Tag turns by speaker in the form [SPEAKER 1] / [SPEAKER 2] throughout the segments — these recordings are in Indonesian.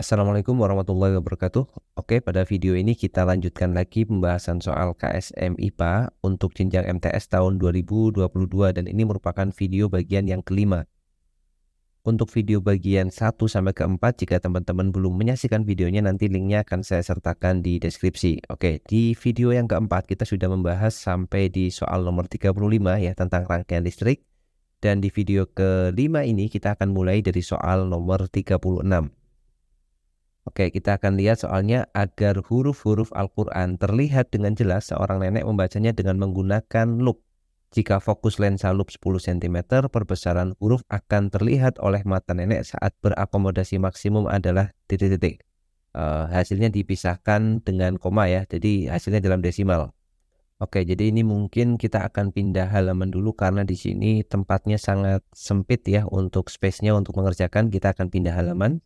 [SPEAKER 1] Assalamualaikum warahmatullahi wabarakatuh. Oke, pada video ini kita lanjutkan lagi pembahasan soal KSM IPA untuk jenjang MTS tahun 2022 dan ini merupakan video bagian yang kelima. Untuk video bagian 1 sampai ke 4, jika teman-teman belum menyaksikan videonya, nanti linknya akan saya sertakan di deskripsi. Oke, di video yang keempat kita sudah membahas sampai di soal nomor 35 ya, tentang rangkaian listrik. Dan di video kelima ini kita akan mulai dari soal nomor 36. Oke, kita akan lihat soalnya. Agar huruf-huruf Al-Quran terlihat dengan jelas, seorang nenek membacanya dengan menggunakan lup. Jika fokus lensa lup 10 cm, perbesaran huruf akan terlihat oleh mata nenek saat berakomodasi maksimum adalah titik-titik. Hasilnya dipisahkan dengan koma ya, jadi hasilnya dalam desimal. Oke, jadi ini mungkin kita akan pindah halaman dulu karena di sini tempatnya sangat sempit ya untuk space-nya untuk mengerjakan. Kita akan pindah halaman.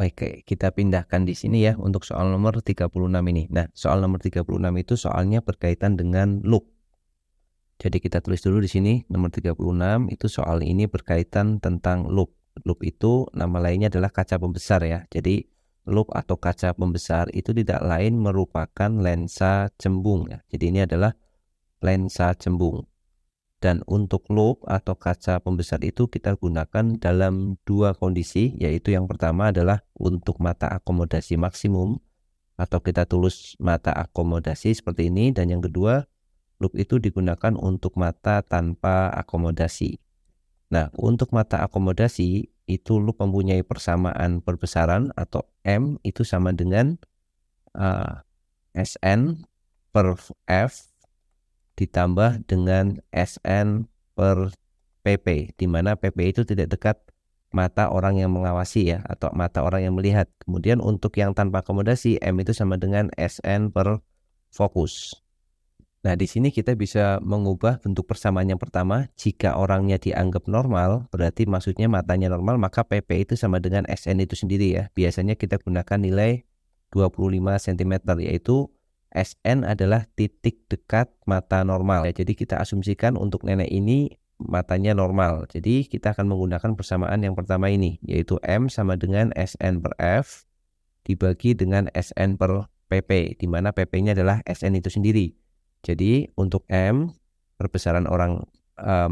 [SPEAKER 1] Oke, kita pindahkan di sini ya untuk soal nomor 36 ini. Nah, soal nomor 36 itu soalnya berkaitan dengan loop. Jadi kita tulis dulu di sini nomor 36 itu soal ini berkaitan tentang loop. Loop itu nama lainnya adalah kaca pembesar ya. Jadi loop atau kaca pembesar itu tidak lain merupakan lensa cembung ya. Jadi ini adalah lensa cembung. Dan untuk loop atau kaca pembesar itu kita gunakan dalam dua kondisi, yaitu yang pertama adalah untuk mata akomodasi maksimum atau kita tulis mata akomodasi seperti ini, dan yang kedua loop itu digunakan untuk mata tanpa akomodasi. Nah, untuk mata akomodasi itu loop mempunyai persamaan perbesaran atau M itu sama dengan SN per F ditambah dengan SN per PP, di mana PP itu tidak dekat mata orang yang mengawasi ya, atau mata orang yang melihat. Kemudian untuk yang tanpa akomodasi, M itu sama dengan SN per fokus. Nah, di sini kita bisa mengubah bentuk persamaan yang pertama. Jika orangnya dianggap normal, berarti maksudnya matanya normal, maka PP itu sama dengan SN itu sendiri ya. Biasanya kita gunakan nilai 25 cm, yaitu SN adalah titik dekat mata normal ya. Jadi kita asumsikan untuk nenek ini matanya normal. Jadi kita akan menggunakan persamaan yang pertama ini, yaitu M sama dengan SN per F dibagi dengan SN per PP, di mana PP-nya adalah SN itu sendiri. Jadi untuk M, perbesaran orang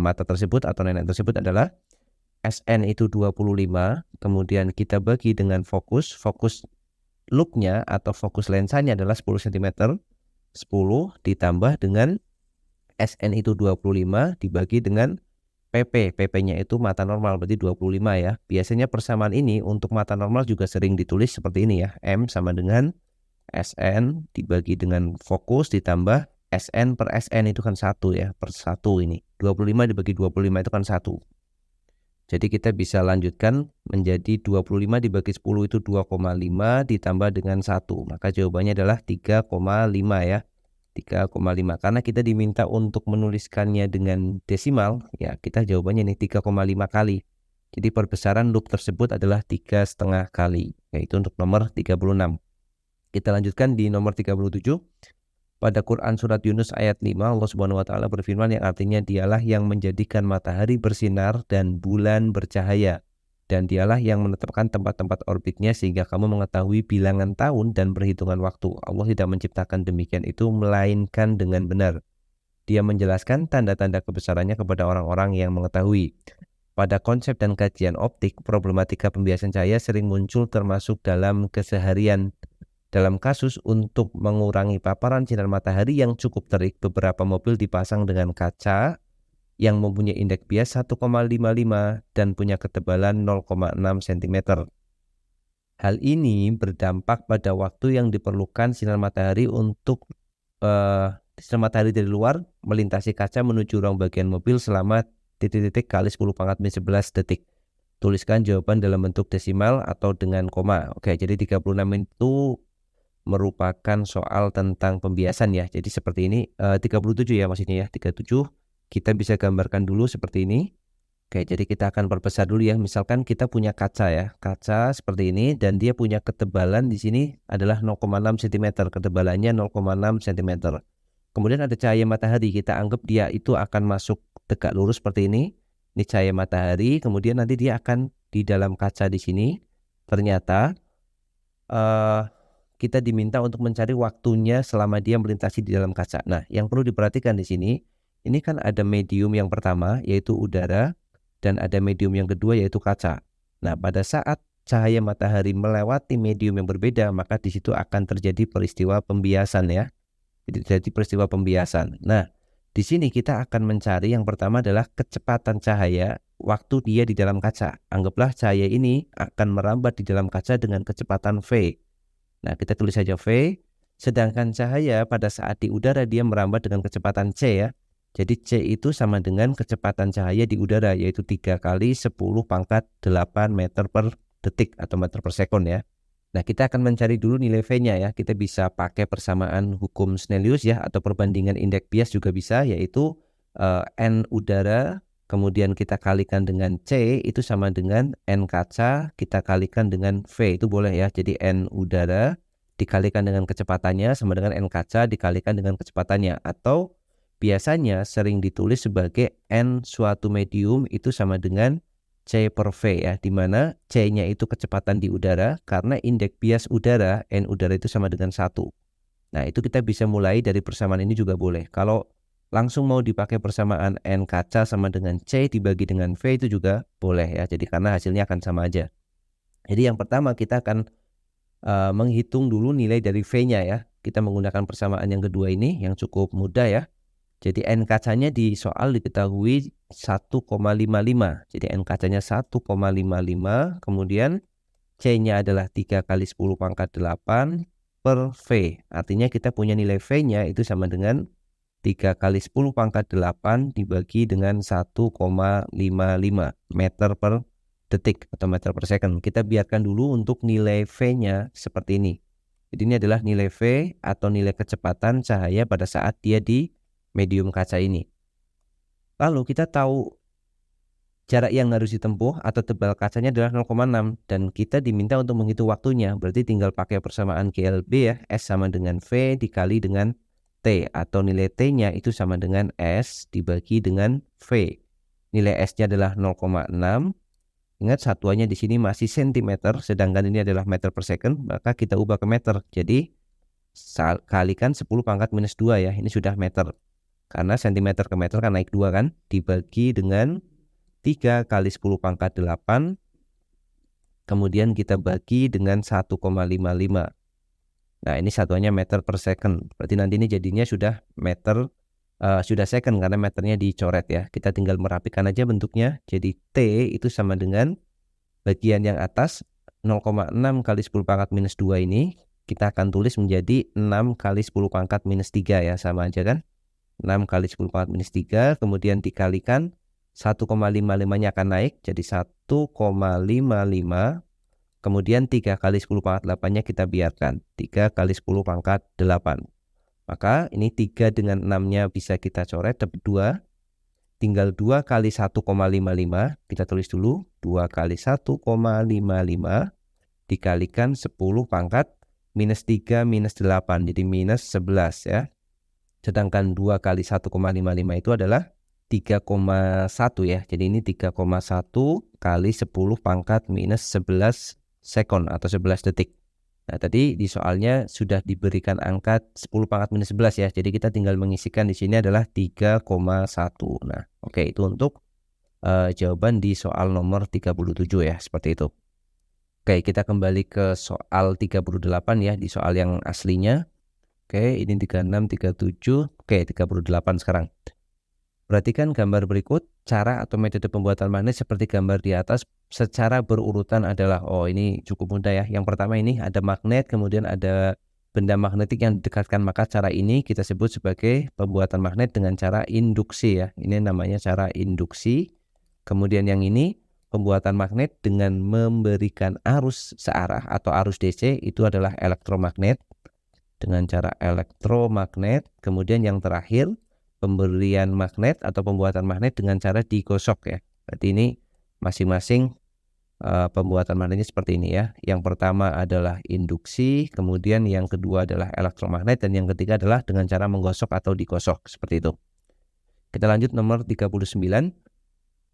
[SPEAKER 1] mata tersebut atau nenek tersebut adalah SN itu 25, kemudian kita bagi dengan fokus loopnya atau fokus lensanya adalah 10 cm, 10 ditambah dengan SN itu 25 dibagi dengan PP-nya itu mata normal, berarti 25 ya. Biasanya persamaan ini untuk mata normal juga sering ditulis seperti ini ya. M sama dengan SN dibagi dengan fokus ditambah SN per SN itu kan 1 ya, per 1 ini. 25 dibagi 25 itu kan 1. Jadi kita bisa lanjutkan menjadi 25 dibagi 10 itu 2,5 ditambah dengan 1. Maka jawabannya adalah 3,5 ya. 3,5. Karena kita diminta untuk menuliskannya dengan desimal, ya kita jawabannya nih 3,5 kali. Jadi perbesaran loop tersebut adalah 3,5 kali, yaitu untuk nomor 36. Kita lanjutkan di nomor 37. Pada Quran surat Yunus ayat 5, Allah Subhanahu wa taala berfirman yang artinya dialah yang menjadikan matahari bersinar dan bulan bercahaya, dan dialah yang menetapkan tempat-tempat orbitnya sehingga kamu mengetahui bilangan tahun dan perhitungan waktu. Allah tidak menciptakan demikian itu melainkan dengan benar. Dia menjelaskan tanda-tanda kebesarannya kepada orang-orang yang mengetahui. Pada konsep dan kajian optik, problematika pembiasan cahaya sering muncul termasuk dalam keseharian. Dalam kasus untuk mengurangi paparan sinar matahari yang cukup terik, beberapa mobil dipasang dengan kaca yang mempunyai indeks bias 1,55 dan punya ketebalan 0,6 cm. Hal ini berdampak pada waktu yang diperlukan sinar matahari untuk sinar matahari dari luar melintasi kaca menuju ruang bagian mobil selama titik-titik kali 10 pangkat min 11 detik. Tuliskan jawaban dalam bentuk desimal atau dengan koma. Oke, jadi 36 itu merupakan soal tentang pembiasan ya. Jadi seperti ini, 37 ya maksudnya ya, 37 kita bisa gambarkan dulu seperti ini. Oke, jadi kita akan perbesar dulu ya. Misalkan kita punya kaca ya, kaca seperti ini dan dia punya ketebalan di sini adalah 0,6 cm, ketebalannya 0,6 cm. Kemudian ada cahaya matahari, kita anggap dia itu akan masuk tegak lurus seperti ini. Ini cahaya matahari, kemudian nanti dia akan di dalam kaca di sini. Ternyata eh, kita diminta untuk mencari waktunya selama dia melintasi di dalam kaca. Nah, yang perlu diperhatikan di sini, ini kan ada medium yang pertama yaitu udara dan ada medium yang kedua yaitu kaca. Nah, pada saat cahaya matahari melewati medium yang berbeda, maka di situ akan terjadi peristiwa pembiasan ya. Jadi peristiwa pembiasan. Nah, di sini kita akan mencari yang pertama adalah kecepatan cahaya waktu dia di dalam kaca. Anggaplah cahaya ini akan merambat di dalam kaca dengan kecepatan V. Nah, kita tulis saja V, sedangkan cahaya pada saat di udara dia merambat dengan kecepatan C ya. Jadi C itu sama dengan kecepatan cahaya di udara, yaitu 3 kali 10 pangkat 8 meter per detik atau meter per sekon ya. Nah, kita akan mencari dulu nilai V-nya ya. Kita bisa pakai persamaan hukum Snellius ya, atau perbandingan indeks bias juga bisa, yaitu N udara, kemudian kita kalikan dengan C, itu sama dengan N kaca, kita kalikan dengan V, itu boleh ya. Jadi N udara dikalikan dengan kecepatannya sama dengan N kaca dikalikan dengan kecepatannya. Atau biasanya sering ditulis sebagai N suatu medium itu sama dengan C per V ya, di mana C-nya itu kecepatan di udara, karena indeks bias udara, N udara itu sama dengan 1. Nah, itu kita bisa mulai dari persamaan ini juga boleh. Kalau langsung mau dipakai persamaan N kaca sama dengan C dibagi dengan V itu juga boleh ya, jadi karena hasilnya akan sama aja. Jadi yang pertama kita akan menghitung dulu nilai dari V-nya ya. Kita menggunakan persamaan yang kedua ini yang cukup mudah ya. Jadi N kacanya di soal diketahui 1,55. Jadi N kacanya 1,55. Kemudian C-nya adalah 3 kali 10 pangkat 8 per V. Artinya kita punya nilai V-nya itu sama dengan 3 kali 10 pangkat 8 dibagi dengan 1,55 meter per detik atau meter per second. Kita biarkan dulu untuk nilai V-nya seperti ini. Jadi ini adalah nilai V atau nilai kecepatan cahaya pada saat dia di medium kaca ini. Lalu kita tahu jarak yang harus ditempuh atau tebal kacanya adalah 0,6 dan kita diminta untuk menghitung waktunya. Berarti tinggal pakai persamaan GLB ya, S sama dengan V dikali dengan T, atau nilai T-nya itu sama dengan S dibagi dengan V. Nilai S-nya adalah 0,6. Ingat satuannya di sini masih cm, sedangkan ini adalah meter per second, maka kita ubah ke meter. Jadi kalikan 10 pangkat minus 2 ya, ini sudah meter. Karena cm ke meter kan naik 2 kan, dibagi dengan 3 kali 10 pangkat 8, kemudian kita bagi dengan 1,55. Nah, ini satuannya meter per second. Berarti nanti ini jadinya sudah meter, sudah second karena meternya dicoret ya. Kita tinggal merapikan aja bentuknya. Jadi T itu sama dengan bagian yang atas 0,6 kali 10 pangkat minus 2 ini. Kita akan tulis menjadi 6 kali 10 pangkat minus 3 ya. Sama aja kan. 6 kali 10 pangkat minus 3, kemudian dikalikan 1,55-nya akan naik jadi 1,55, kemudian 3 kali 10 pangkat 8-nya kita biarkan 3 kali 10 pangkat 8. Maka ini 3 dengan 6-nya bisa kita coret dapat 2, tinggal 2 kali 1,55, kita tulis dulu 2 kali 1,55 dikalikan 10 pangkat minus 3 minus 8 jadi minus 11 ya. Sedangkan 2 kali 1,55 itu adalah 3,1 ya. Jadi ini 3,1 kali 10 pangkat minus 11 sekon atau 11 detik. Nah, tadi di soalnya sudah diberikan angka 10 pangkat minus 11 ya. Jadi kita tinggal mengisikan di sini adalah 3,1. Nah, oke, itu untuk jawaban di soal nomor 37 ya, seperti itu. Oke, kita kembali ke soal 38 ya, di soal yang aslinya. Oke, ini 36, 37, oke 38 sekarang. Perhatikan gambar berikut, cara atau metode pembuatan magnet seperti gambar di atas secara berurutan adalah, oh ini cukup mudah ya. Yang pertama ini ada magnet, kemudian ada benda magnetik yang didekatkan, maka cara ini kita sebut sebagai pembuatan magnet dengan cara induksi ya. Ini namanya cara induksi. Kemudian yang ini pembuatan magnet dengan memberikan arus searah atau arus DC, itu adalah elektromagnet dengan cara elektromagnet. Kemudian yang terakhir pemberian magnet atau pembuatan magnet dengan cara digosok ya. Berarti ini masing-masing pembuatan magnetnya seperti ini ya. Yang pertama adalah induksi, kemudian yang kedua adalah elektromagnet, dan yang ketiga adalah dengan cara menggosok atau digosok seperti itu. Kita lanjut nomor 39.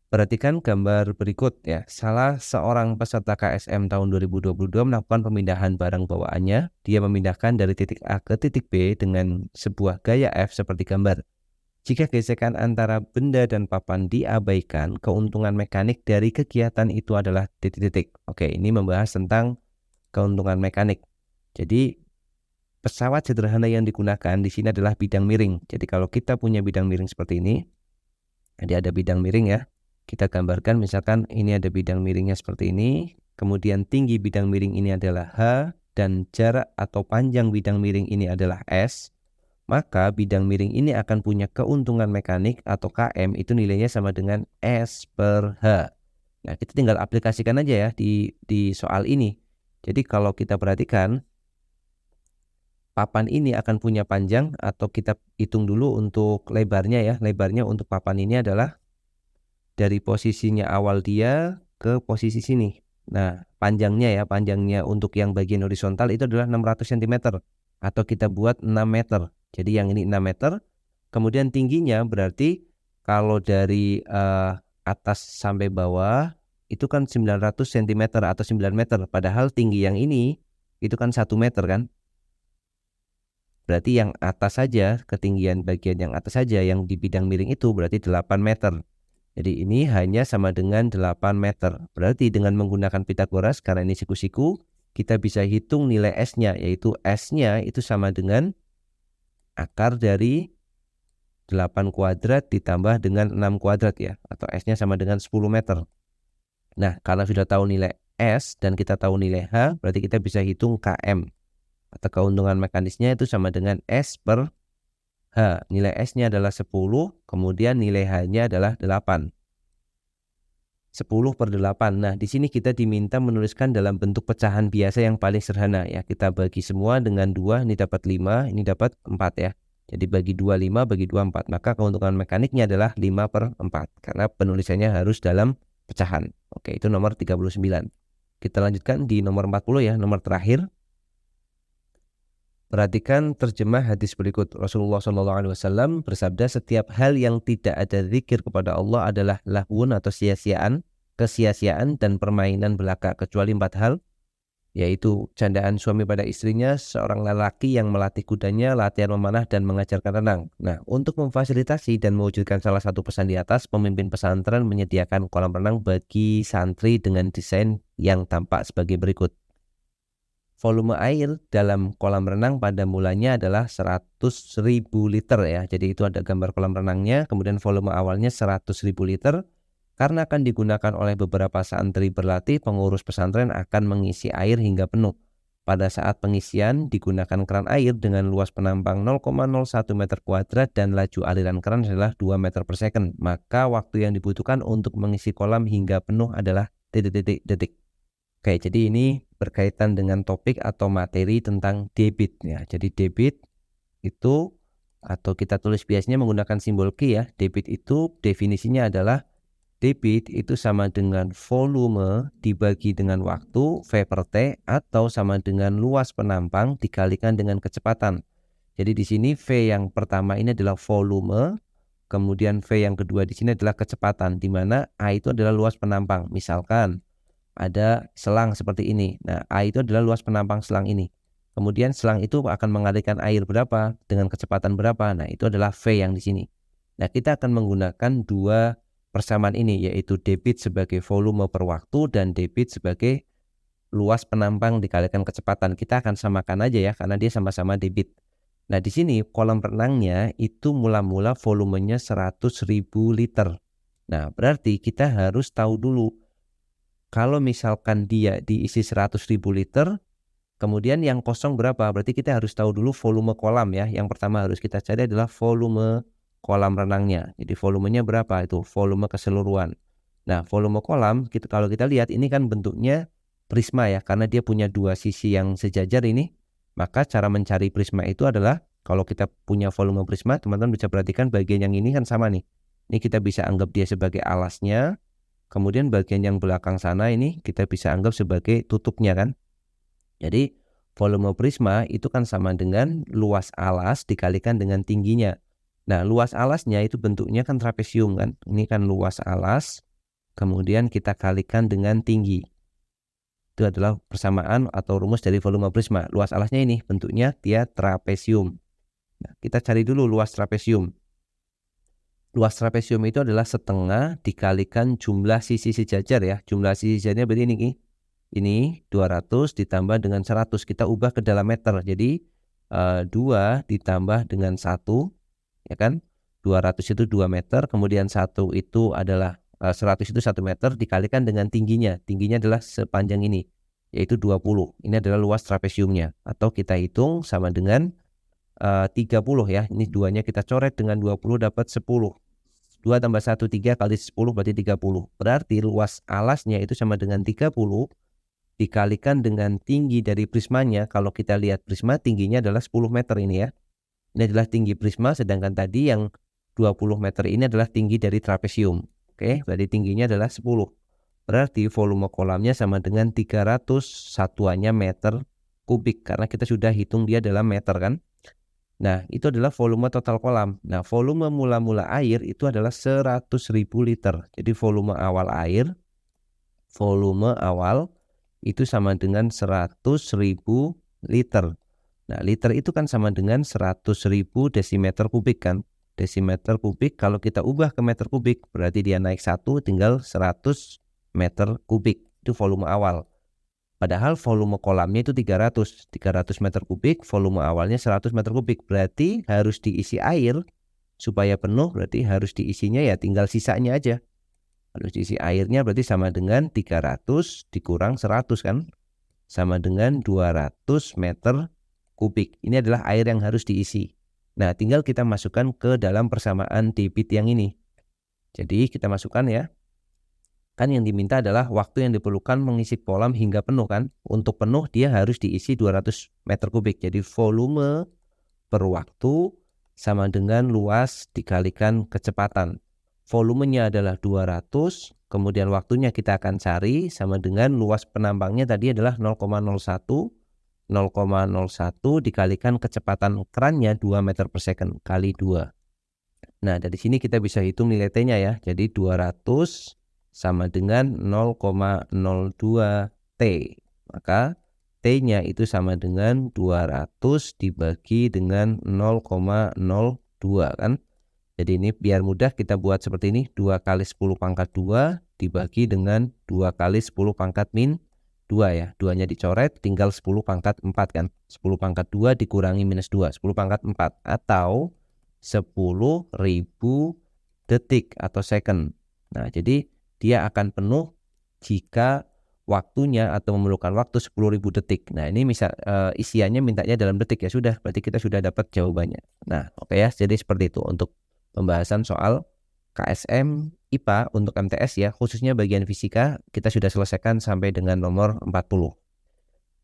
[SPEAKER 1] Perhatikan gambar berikut ya. Salah seorang peserta KSM tahun 2022 melakukan pemindahan barang bawaannya. Dia memindahkan dari titik A ke titik B dengan sebuah gaya F seperti gambar. Jika gesekan antara benda dan papan diabaikan, keuntungan mekanik dari kegiatan itu adalah titik-titik. Oke, ini membahas tentang keuntungan mekanik. Jadi pesawat sederhana yang digunakan di sini adalah bidang miring. Jadi kalau kita punya bidang miring seperti ini, jadi ada bidang miring ya. Kita gambarkan misalkan ini ada bidang miringnya seperti ini, kemudian tinggi bidang miring ini adalah H, dan jarak atau panjang bidang miring ini adalah S, maka bidang miring ini akan punya keuntungan mekanik atau KM itu nilainya sama dengan S per H. Nah, kita tinggal aplikasikan aja ya di soal ini. Jadi kalau kita perhatikan, papan ini akan punya panjang atau kita hitung dulu untuk lebarnya ya. Lebarnya untuk papan ini adalah dari posisinya awal dia ke posisi sini. Nah, panjangnya untuk yang bagian horizontal itu adalah 600 cm atau kita buat 6 meter. Jadi yang ini 6 meter. Kemudian tingginya berarti kalau dari atas sampai bawah itu kan 900 cm atau 9 meter. Padahal tinggi yang ini itu kan 1 meter kan. Berarti yang atas saja, ketinggian bagian yang atas saja yang di bidang miring itu berarti 8 meter. Jadi ini hanya sama dengan 8 meter. Berarti dengan menggunakan Pitagoras, karena ini siku-siku, kita bisa hitung nilai S-nya, yaitu S-nya itu sama dengan akar dari 8 kuadrat ditambah dengan 6 kuadrat ya. Atau S-nya sama dengan 10 meter. Nah, karena sudah tahu nilai S dan kita tahu nilai H, berarti kita bisa hitung KM. Atau keuntungan mekanisnya itu sama dengan S per H. Nilai S-nya adalah 10, kemudian nilai H-nya adalah 8. 10 per 8. Nah, di sini kita diminta menuliskan dalam bentuk pecahan biasa yang paling sederhana ya. Kita bagi semua dengan 2, ini dapat 5, ini dapat 4 ya. Jadi bagi 2 5, bagi 2 4. Maka keuntungan mekaniknya adalah 5 per 4. Karena penulisannya harus dalam pecahan. Oke, itu nomor 39. Kita lanjutkan di nomor 40 ya, nomor terakhir. Perhatikan terjemah hadis berikut. Rasulullah SAW bersabda, setiap hal yang tidak ada zikir kepada Allah adalah lahwun atau sia-siaan, kesia-siaan dan permainan belaka, kecuali 4 hal, yaitu candaan suami pada istrinya, seorang lelaki yang melatih kudanya, latihan memanah dan mengajarkan renang. Nah, untuk memfasilitasi dan mewujudkan salah satu pesan di atas, pemimpin pesantren menyediakan kolam renang bagi santri dengan desain yang tampak sebagai berikut. Volume air dalam kolam renang pada mulanya adalah 100.000 liter ya. Jadi itu ada gambar kolam renangnya, kemudian volume awalnya 100.000 liter. Karena akan digunakan oleh beberapa santri berlatih, pengurus pesantren akan mengisi air hingga penuh. Pada saat pengisian digunakan keran air dengan luas penampang 0,01 meter kuadrat dan laju aliran keran adalah 2 meter per second. Maka waktu yang dibutuhkan untuk mengisi kolam hingga penuh adalah detik. Oke, jadi ini berkaitan dengan topik atau materi tentang debit ya. Jadi debit itu atau kita tulis biasanya menggunakan simbol Q ya. Debit itu definisinya adalah debit itu sama dengan volume dibagi dengan waktu V per T atau sama dengan luas penampang dikalikan dengan kecepatan. Jadi di sini V yang pertama ini adalah volume, kemudian V yang kedua di sini adalah kecepatan, di mana A itu adalah luas penampang. Misalkan ada selang seperti ini. Nah, A itu adalah luas penampang selang ini. Kemudian selang itu akan mengalirkan air berapa dengan kecepatan berapa. Nah, itu adalah V yang di sini. Nah, kita akan menggunakan dua persamaan ini, yaitu debit sebagai volume per waktu dan debit sebagai luas penampang dikalikan kecepatan. Kita akan samakan aja ya, karena dia sama-sama debit. Nah, di sini kolam renangnya itu mula-mula volumenya 100.000 liter. Nah, berarti kita harus tahu dulu kalau misalkan dia diisi 100.000 liter, kemudian yang kosong berapa? Berarti kita harus tahu dulu volume kolam ya. Yang pertama harus kita cari adalah volume kolam renangnya. Jadi volumenya berapa? Itu volume keseluruhan. Nah, volume kolam, kalau kita lihat ini kan bentuknya prisma ya. Karena dia punya dua sisi yang sejajar ini. Maka cara mencari prisma itu adalah, kalau kita punya volume prisma, teman-teman bisa perhatikan bagian yang ini kan sama nih. Ini kita bisa anggap dia sebagai alasnya. Kemudian bagian yang belakang sana ini kita bisa anggap sebagai tutupnya kan. Jadi volume prisma itu kan sama dengan luas alas dikalikan dengan tingginya. Nah, luas alasnya itu bentuknya kan trapesium kan. Ini kan luas alas kemudian kita kalikan dengan tinggi. Itu adalah persamaan atau rumus dari volume prisma. Luas alasnya ini bentuknya dia trapesium. Nah, kita cari dulu luas trapesium. Luas trapesium itu adalah setengah dikalikan jumlah sisi sejajar ya. Jumlah sisi sejajarnya berarti ini. Ini 200 ditambah dengan 100. Kita ubah ke dalam meter. Jadi 2 ditambah dengan 1, ya kan? 200 itu 2 meter, kemudian 1 itu adalah 100 itu 1 meter dikalikan dengan tingginya. Tingginya adalah sepanjang ini, yaitu 20. Ini adalah luas trapesiumnya. Atau kita hitung sama dengan 30 ya. Ini duanya kita coret dengan 20 dapat 10. 2 tambah 1, 3 kali 10 berarti 30. Berarti luas alasnya itu sama dengan 30 dikalikan dengan tinggi dari prismanya. Kalau kita lihat prisma tingginya adalah 10 meter ini ya. Ini adalah tinggi prisma, sedangkan tadi yang 20 meter ini adalah tinggi dari trapesium. Oke, berarti tingginya adalah 10. Berarti volume kolamnya sama dengan 300 satuannya meter kubik. Karena kita sudah hitung dia dalam meter kan. Nah, itu adalah volume total kolam. Nah, volume mula-mula air itu adalah 100.000 liter. Jadi volume awal air, volume awal itu sama dengan 100.000 liter. Nah, liter itu kan sama dengan 100.000 desimeter kubik kan. Desimeter kubik kalau kita ubah ke meter kubik berarti dia naik 1 tinggal 100 meter kubik. Itu volume awal. Padahal volume kolamnya itu 300 meter kubik, volume awalnya 100 meter kubik. Berarti harus diisi air supaya penuh, berarti harus diisinya ya tinggal sisanya aja. Harus diisi airnya berarti sama dengan 300 dikurang 100 kan. Sama dengan 200 meter kubik. Ini adalah air yang harus diisi. Nah, tinggal kita masukkan ke dalam persamaan debit yang ini. Jadi kita masukkan ya. Kan yang diminta adalah waktu yang diperlukan mengisi kolam hingga penuh kan. Untuk penuh dia harus diisi 200 meter kubik. Jadi volume per waktu sama dengan luas dikalikan kecepatan. Volumenya adalah 200, kemudian waktunya kita akan cari sama dengan luas penambangnya tadi adalah 0,01. 0,01 dikalikan kecepatan kerannya 2 meter per second kali 2. Nah, dari sini kita bisa hitung nilai T-nya ya. Jadi 200 sama dengan 0,02 T. Maka T-nya itu sama dengan 200 dibagi dengan 0,02 kan. Jadi ini biar mudah kita buat seperti ini. 2 kali 10 pangkat 2 dibagi dengan 2 kali 10 pangkat min 2 ya. 2-nya dicoret tinggal 10 pangkat 4 kan. 10 pangkat 2 dikurangi minus 2. 10 pangkat 4 atau 10.000 detik atau second. Nah, jadi dia akan penuh jika waktunya atau memerlukan waktu 10.000 detik. Nah, ini misal isiannya mintanya dalam detik ya sudah, berarti kita sudah dapat jawabannya. Nah, oke ya. Jadi seperti itu untuk pembahasan soal KSM IPA untuk MTS ya, khususnya bagian fisika kita sudah selesaikan sampai dengan nomor 40.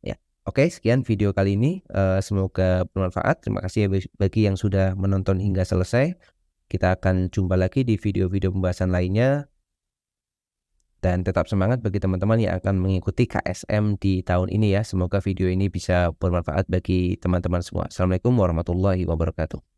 [SPEAKER 1] Ya. Oke, sekian video kali ini. Semoga bermanfaat. Terima kasih ya bagi yang sudah menonton hingga selesai. Kita akan jumpa lagi di video-video pembahasan lainnya. Dan tetap semangat bagi teman-teman yang akan mengikuti KSM di tahun ini ya. Semoga video ini bisa bermanfaat bagi teman-teman semua. Assalamualaikum warahmatullahi wabarakatuh.